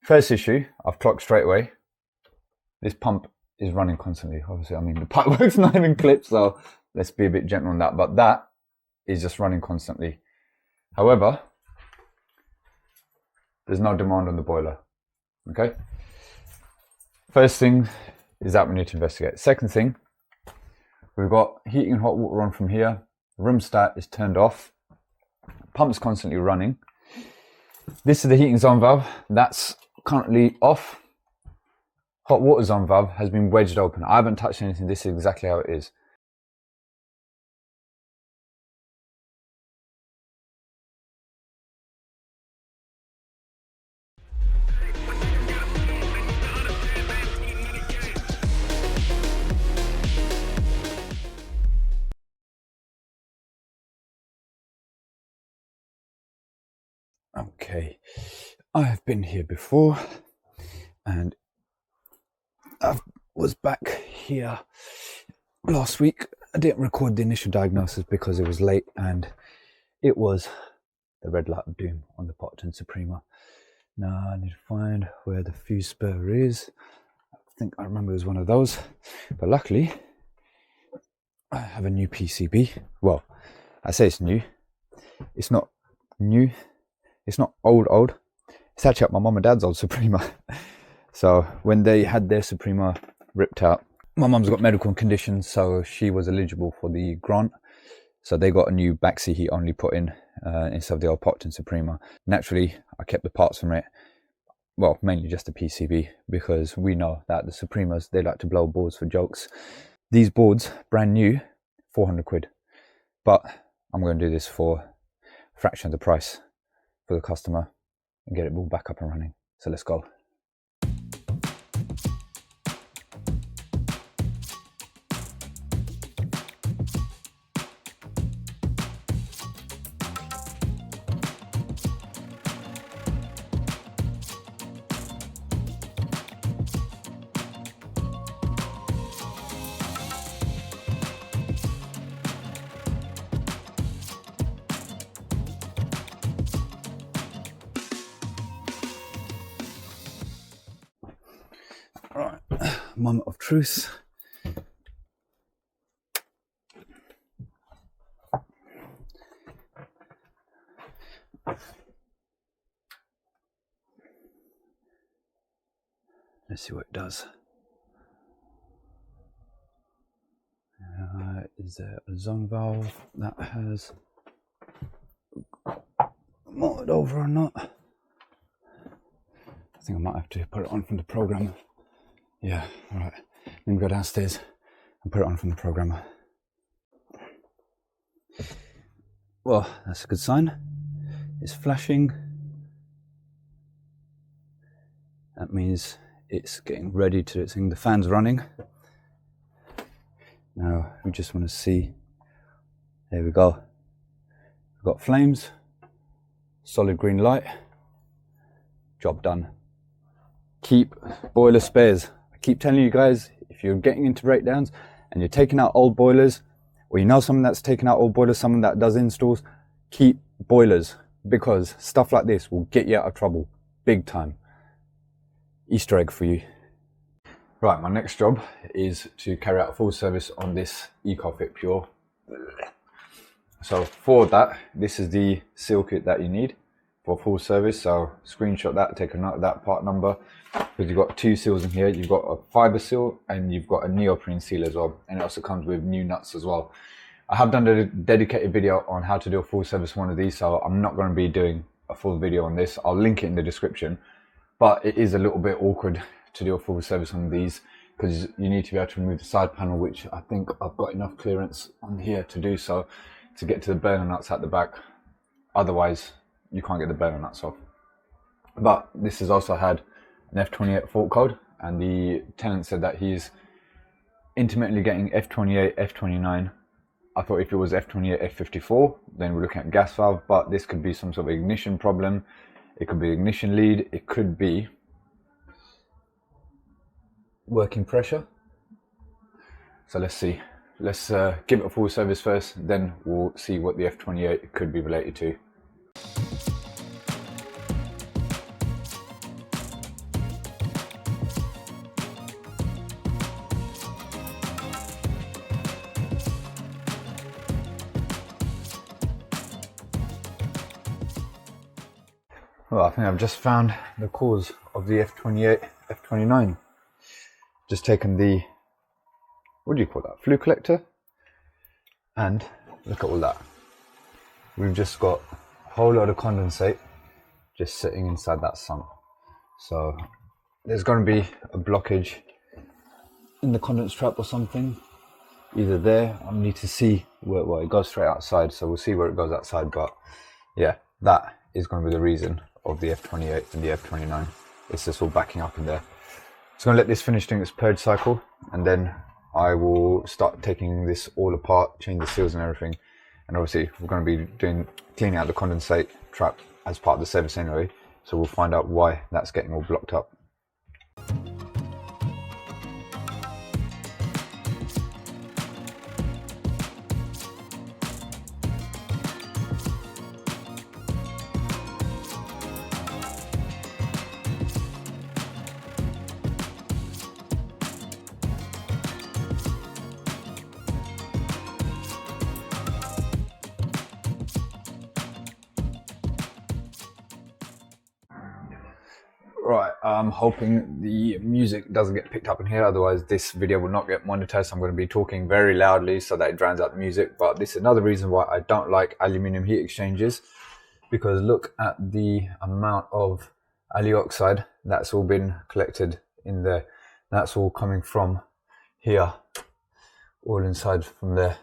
First issue, I've clocked straight away. This pump is running constantly. Obviously, I mean, the pipework's not even clipped, so let's be a bit gentle on that. But that is just running constantly. However, there's no demand on the boiler. Okay? First thing is that we need to investigate. Second thing, we've got heating and hot water on from here. The room stat is turned off. Pump's constantly running. This is the heating zone valve. That's currently off. Hot water zone valve has been wedged open. I haven't touched anything. This is exactly how it is. Okay, I've been here before and I was back here last week. I didn't record the initial diagnosis because it was late and it was the red light of doom on the Botched Suprema. Now I need to find where the fuse spur is. I think I remember it was one of those, but luckily I have a new PCB. Well, I say it's new. It's not new. It's not old. It's actually my mum and dad's old Suprema. So when they had their Suprema ripped out, my mum's got medical conditions, so she was eligible for the grant. So they got a new backseat heat only put in instead of the old Botched Suprema. Naturally, I kept the parts from it. Well, mainly just the PCB, because we know that the Supremas, they like to blow boards for jokes. These boards, brand new, 400 quid. But I'm going to do this for a fraction of the price for the customer and get it all back up and running. So let's go. Right, moment of truth. Let's see what it does. Is there a zone valve that has motored over or not? I think I might have to put it on from the programmer. Yeah, all right. Let me go downstairs and put it on from the programmer. Well, that's a good sign. It's flashing. That means it's getting ready to do its thing. The fan's running. Now, we just want to see. There we go. We've got flames. Solid green light. Job done. Keep boiler spares. I keep telling you guys, if you're getting into breakdowns and you're taking out old boilers, or you know someone that's taken out old boilers, someone that does installs, keep boilers, because stuff like this will get you out of trouble big time. Easter egg for you. Right, my next job is to carry out a full service on this Ecofit Pure. So for that, this is the seal kit that you need for full service. So screenshot that, take a note of that part number, because you've got two seals in here. You've got a fiber seal and you've got a neoprene seal as well, and it also comes with new nuts as well. I have done a dedicated video on how to do a full service one of these, so I'm not going to be doing a full video on this. I'll link it in the description, but it is a little bit awkward to do a full service on these because you need to be able to remove the side panel, which I think I've got enough clearance on here to do so, to get to the burner nuts at the back. Otherwise you can't get the burner nuts off. But this has also had an F28 fault code, and the tenant said that he's intermittently getting F28, F29. I thought if it was F28, F54, then we're looking at gas valve, but this could be some sort of ignition problem. It could be ignition lead. It could be working pressure. So let's see. Let's give it a full service first, then we'll see what the F28 could be related to. Well, I think I've just found the cause of the F28, F29. Just taken the, what do you call that, flue collector, and look at all that. We've just got a whole lot of condensate just sitting inside that sump. So there's going to be a blockage in the condense trap or something, either there. I need to see where, well, it goes straight outside, so we'll see where it goes outside. But yeah, that is going to be the reason of the F28 and the F29. It's just all backing up in there. So I'm going to let this finish doing its purge cycle, and then I will start taking this all apart, change the seals and everything. And obviously we're going to be cleaning out the condensate trap as part of the service anyway, so we'll find out why that's getting all blocked up. Right, I'm hoping the music doesn't get picked up in here, otherwise this video will not get monetized. I'm going to be talking very loudly so that it drowns out the music. But this is another reason why I don't like aluminium heat exchangers, because look at the amount of alloy oxide that's all been collected in there. That's all coming from here, all inside from there.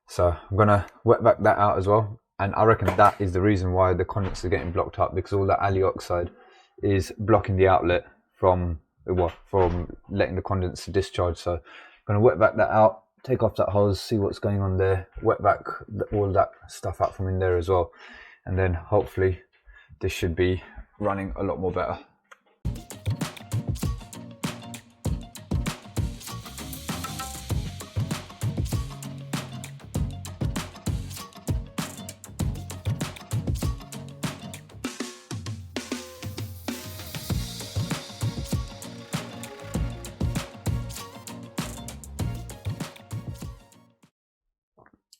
So I'm going to wet back that out as well, and I reckon that is the reason why the condenser is getting blocked up, because all that alloy oxide is blocking the outlet from letting the condenser discharge. So I'm going to wet back that out, take off that hose, see what's going on there, wet back all that stuff out from in there as well, and then hopefully this should be running a lot more better.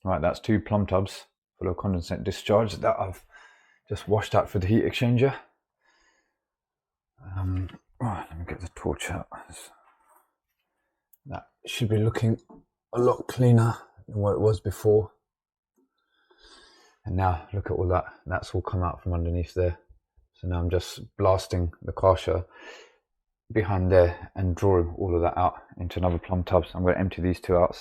Right, that's 2 plumb tubs full of condensate discharge that I've just washed out for the heat exchanger. Right, let me get the torch out. That should be looking a lot cleaner than what it was before. And now look at all that, that's all come out from underneath there. So now I'm just blasting the kasha behind there and drawing all of that out into another plumb tub. So I'm going to empty these 2 out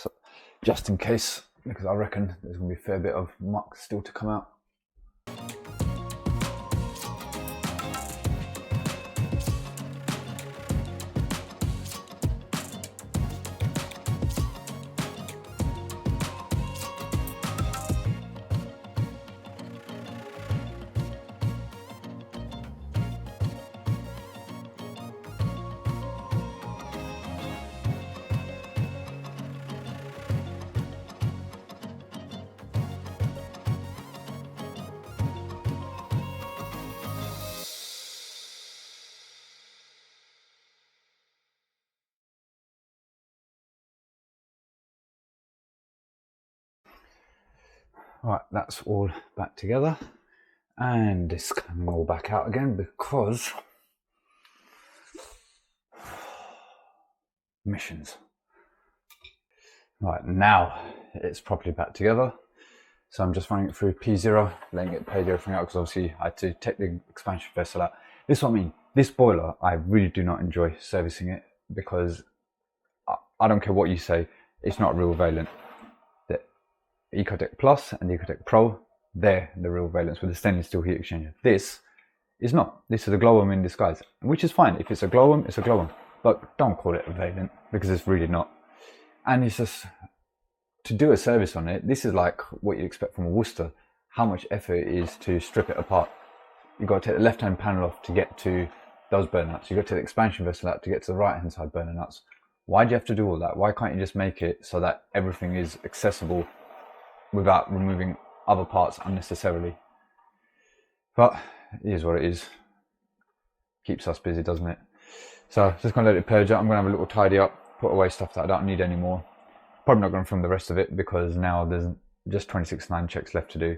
just in case, because I reckon there's going to be a fair bit of muck still to come out. Right, that's all back together, and it's coming all back out again because emissions. Right, now it's properly back together. So I'm just running it through P0, letting it page everything out, because obviously I had to take the expansion vessel out. This is what I mean. This boiler, I really do not enjoy servicing it, because I don't care what you say, it's not real Vaillant. Ecotech Plus and the Ecotech Pro, they're the real Vaillants with the stainless steel heat exchanger. This is not. This is a glow worm in disguise, which is fine. If it's a glow worm, it's a glow worm. But don't call it a Vaillant, because it's really not. And it's just, to do a service on it, this is like what you'd expect from a Worcester. How much effort it is to strip it apart. You've got to take the left-hand panel off to get to those burner nuts. You've got to take the expansion vessel out to get to the right-hand side burner nuts. Why do you have to do all that? Why can't you just make it so that everything is accessible without removing other parts unnecessarily? But it is what it is. Keeps us busy, doesn't it? So just gonna let it purge out. I'm gonna have a little tidy up, put away stuff that I don't need anymore. Probably not gonna film the rest of it, because now there's just 26 line checks left to do,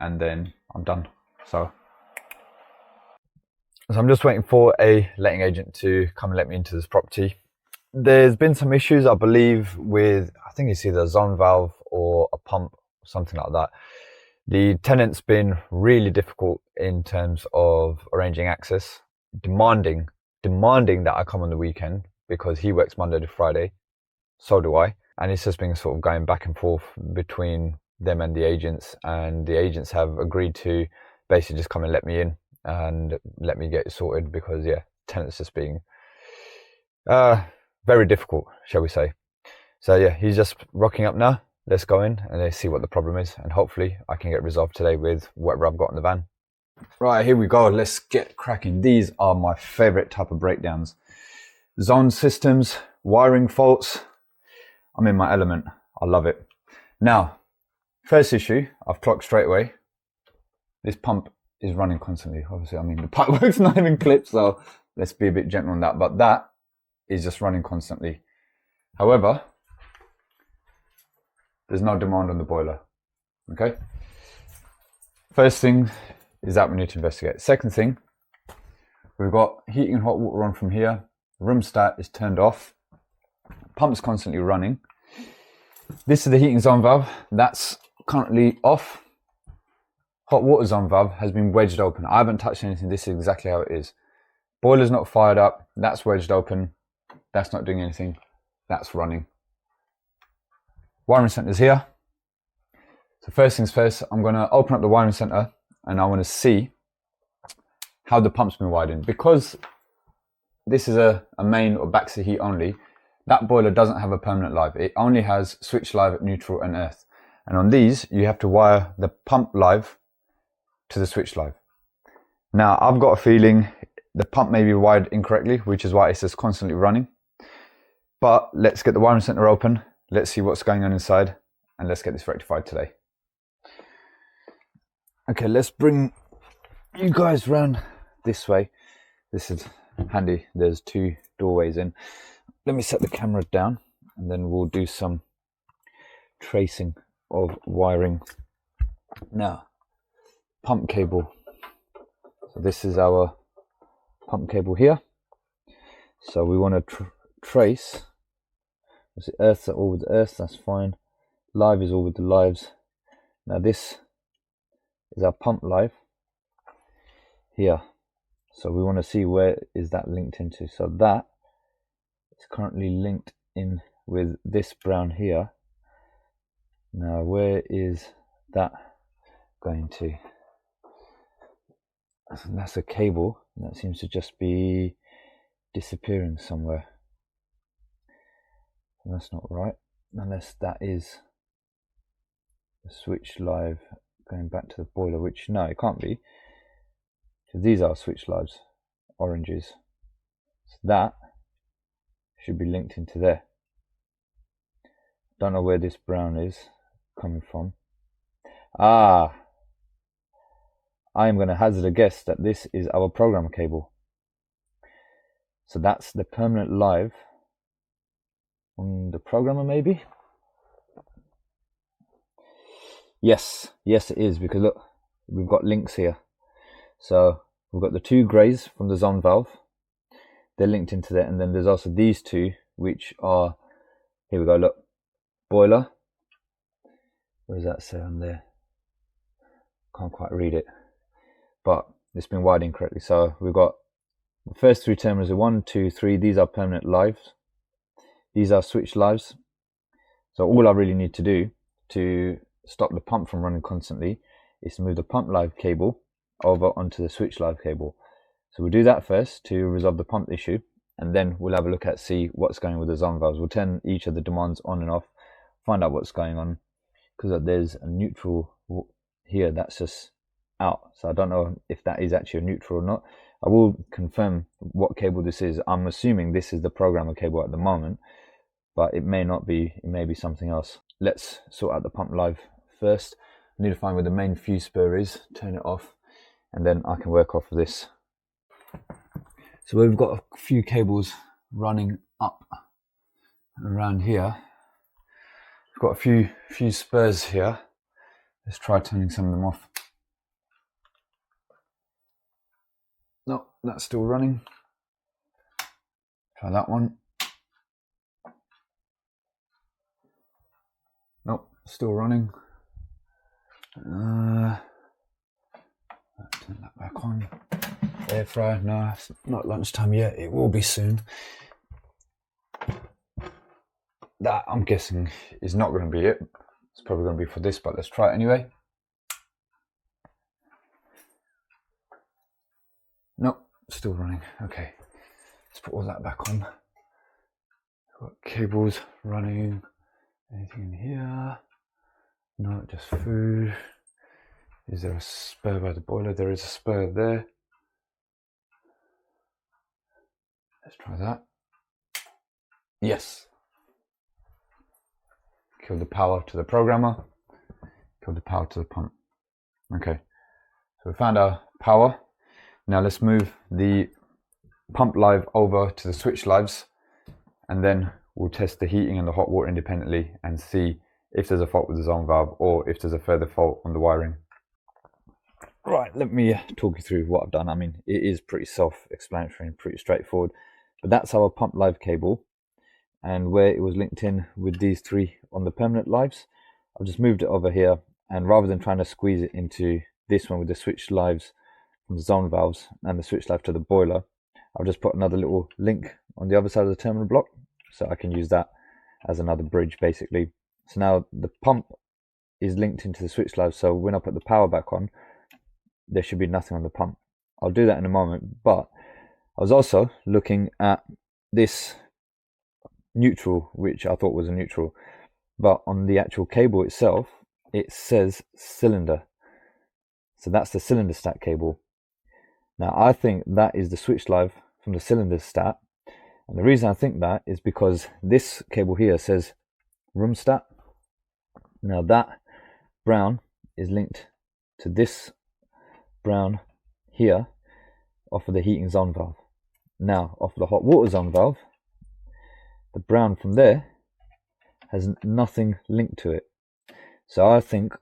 and then I'm done. So So I'm just waiting for a letting agent to come and let me into this property. There's been some issues, I believe, with, I think it's either a zone valve or a pump, something like that. The tenant's been really difficult in terms of arranging access, demanding that I come on the weekend because he works Monday to Friday, so do I. And it's just been sort of going back and forth between them and the agents have agreed to basically just come and let me in and let me get it sorted because, yeah, tenants just being very difficult, shall we say. So yeah, he's just rocking up now. Let's go in and let's see what the problem is, and hopefully I can get resolved today with whatever I've got in the van. Right, here we go. Let's get cracking. These are my favorite type of breakdowns. Zone systems, wiring faults. I'm in my element. I love it. Now, first issue, I've clocked straight away. This pump is running constantly. Obviously, I mean, the pipework's not even clipped, so let's be a bit gentle on that. But that is just running constantly. However, there's no demand on the boiler. Okay? First thing is that we need to investigate. Second thing, we've got heating and hot water on from here. Room stat is turned off. Pump's constantly running. This is the heating zone valve. That's currently off. Hot water zone valve has been wedged open. I haven't touched anything. This is exactly how it is. Boiler's not fired up. That's wedged open. That's not doing anything. That's running. Wiring center's here. So first things first, I'm going to open up the wiring center and I want to see how the pump's been wired in. Because this is a main or back to heat only, that boiler doesn't have a permanent live. It only has switch live, neutral and earth. And on these, you have to wire the pump live to the switch live. Now, I've got a feeling the pump may be wired incorrectly, which is why it's just constantly running. But let's get the wiring center open. Let's see what's going on inside and let's get this rectified today. Okay, let's bring you guys round this way. This is handy. There's two doorways in. Let me set the camera down and then we'll do some tracing of wiring. Now, pump cable. So this is our pump cable here. So we want to trace. The earths are all with the earths, that's fine. Live is all with the lives. Now this is our pump live here. So we want to see where is that linked into. So that is currently linked in with this brown here. Now where is that going to? That's a cable that seems to just be disappearing somewhere. That's not right, unless that is the switch live going back to the boiler, which no, it can't be, because these are switch lives, oranges. So that should be linked into there. Don't know where this brown is coming from. I am going to hazard a guess that this is our programmer cable. So that's the permanent live on the programmer, maybe? Yes it is, because look, we've got links here. So we've got the two greys from the zone valve, they're linked into there, and then there's also these two which are, here we go, look, boiler, where does that say on there? Can't quite read it, but it's been wired incorrectly. So we've got the first three terminals are 1, 2, 3, these are permanent lives. These are switch lives. So all I really need to do to stop the pump from running constantly is to move the pump live cable over onto the switch live cable. So we'll do that first to resolve the pump issue, and then we'll have a look at see what's going with the zone valves. We'll turn each of the demands on and off, find out what's going on, because there's a neutral here that's just out. So I don't know if that is actually a neutral or not. I will confirm what cable this is. I'm assuming this is the programmer cable at the moment, but it may not be, it may be something else. Let's sort out the pump live first. I need to find where the main fuse spur is, turn it off, and then I can work off of this. So we've got a few cables running up and around here. We've got a few fuse spurs here. Let's try turning some of them off. No, that's still running. Try that one. Nope, still running. Turn that back on. Air fryer, no, it's not lunchtime yet. It will be soon. That, I'm guessing, is not going to be it. It's probably going to be for this, but let's try it anyway. Nope, still running. Okay, let's put all that back on. Got cables running. Anything in here? No, just food. Is there a spare by the boiler? There is a spare there. Let's try that. Yes. Kill the power to the programmer. Kill the power to the pump. Okay. So we found our power. Now let's move the pump live over to the switch lives, and then we'll test the heating and the hot water independently and see if there's a fault with the zone valve or if there's a further fault on the wiring. Right, let me talk you through what I've done. I mean, it is pretty self-explanatory and pretty straightforward, but that's our pump live cable, and where it was linked in with these three on the permanent lives, I've just moved it over here, and rather than trying to squeeze it into this one with the switch lives from the zone valves and the switch live to the boiler, I've just put another little link on the other side of the terminal block, so I can use that as another bridge basically. So now the pump is linked into the switch live, so when I put the power back on, there should be nothing on the pump. I'll do that in a moment, but I was also looking at this neutral, which I thought was a neutral, but on the actual cable itself, it says cylinder. So that's the cylinder stat cable. Now I think that is the switch live from the cylinder stat, and the reason I think that is because this cable here says room stat. Now that brown is linked to this brown here off of the heating zone valve. Now off of the hot water zone valve, the brown from there has nothing linked to it. So I think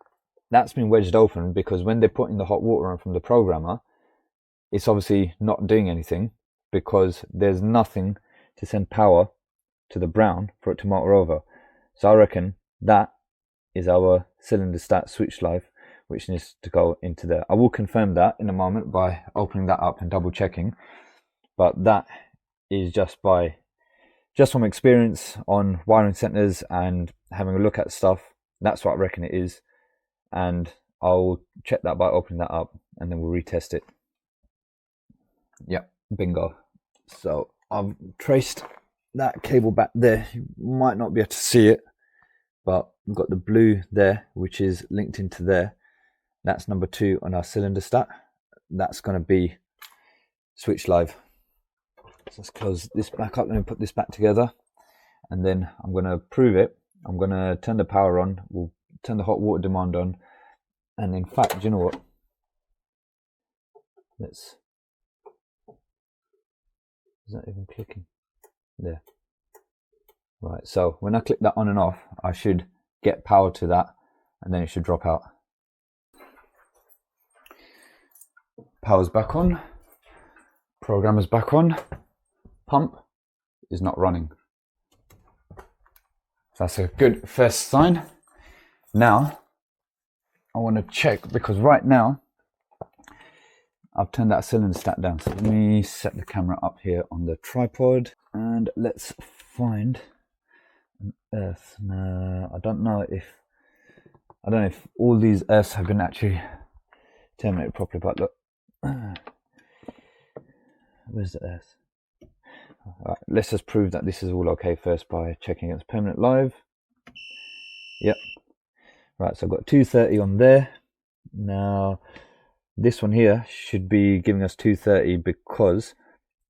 that's been wedged open because when they're putting the hot water on from the programmer, it's obviously not doing anything because there's nothing to send power to the brown for it to motor over. So I reckon that is our cylinder stat switch live, which needs to go into there. I will confirm that in a moment by opening that up and double checking, but that is just from experience on wiring centers and having a look at stuff. That's what I reckon it is, and I'll check that by opening that up and then we'll retest it. Yep, bingo. So I've traced that cable back there. You might not be able to see it, but we've got the blue there, which is linked into there. That's number 2 on our cylinder stat. That's going to be switch live. So let's close this back up and put this back together, and then I'm going to prove it. I'm going to turn the power on, we'll turn the hot water demand on, and in fact, do you know what? Is that even clicking? There. Right, so when I click that on and off, I should get power to that, and then it should drop out. Power's back on, programmer's back on, pump is not running. That's a good first sign. Now I want to check, because right now I've turned that cylinder stat down. So let me set the camera up here on the tripod and let's find an earth. Now I don't know if all these earths have been actually terminated properly, but look, where's the earth? Alright, let's just prove that this is all okay first by checking against permanent live. Yep. Right, so I've got 230 on there. Now this one here should be giving us 230 because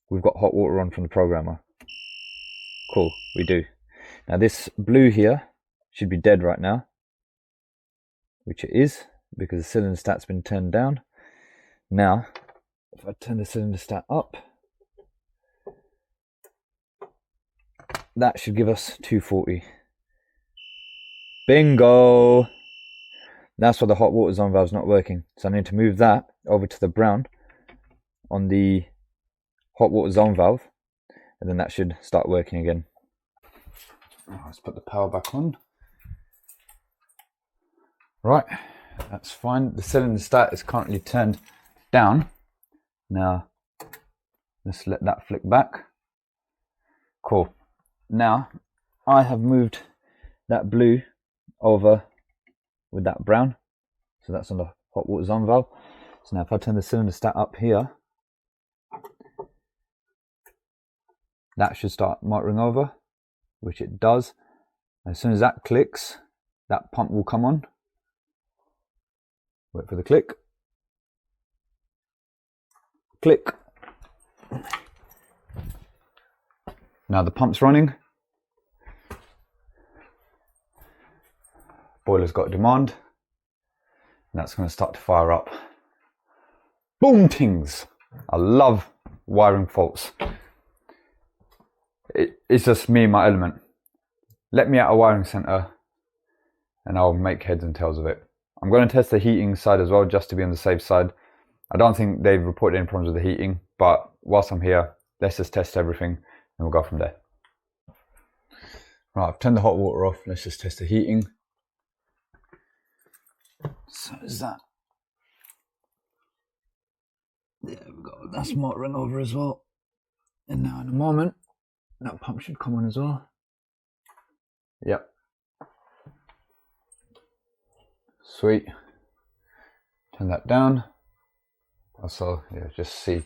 we've got hot water on from the programmer. Cool, we do. Now this blue here should be dead right now, which it is because the cylinder stat's been turned down. Now if I turn the cylinder stat up, that should give us 240. Bingo! That's why the hot water zone valve's not working. So I need to move that over to the brown, on the hot water zone valve, and then that should start working again. Let's put the power back on. Right, that's fine. The cylinder start is currently turned down. Now let's let that flick back. Cool. Now I have moved that blue over with that brown, so that's on the hot water zone valve. So now if I turn the cylinder start up here, that should start motoring over, which it does. As soon as that clicks, that pump will come on. Wait for the click. Click. Now the pump's running. Boiler's got demand. And that's going to start to fire up. Boom tings! I love wiring faults. It's just me and my element. Let me out a wiring center and I'll make heads and tails of it. I'm going to test the heating side as well, just to be on the safe side. I don't think they've reported any problems with the heating, but whilst I'm here, let's just test everything and we'll go from there. Right, I've turned the hot water off. Let's just test the heating. So is that? There we go. That's motoring over as well. And now in a moment, that pump should come on as well. Yep. Sweet. Turn that down. Also, yeah, just see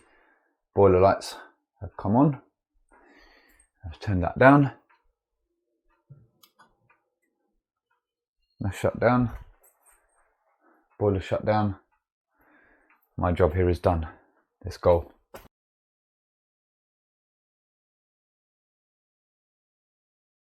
boiler lights have come on. I've turned that down. Now shut down. Boiler shut down. My job here is done. Let's go.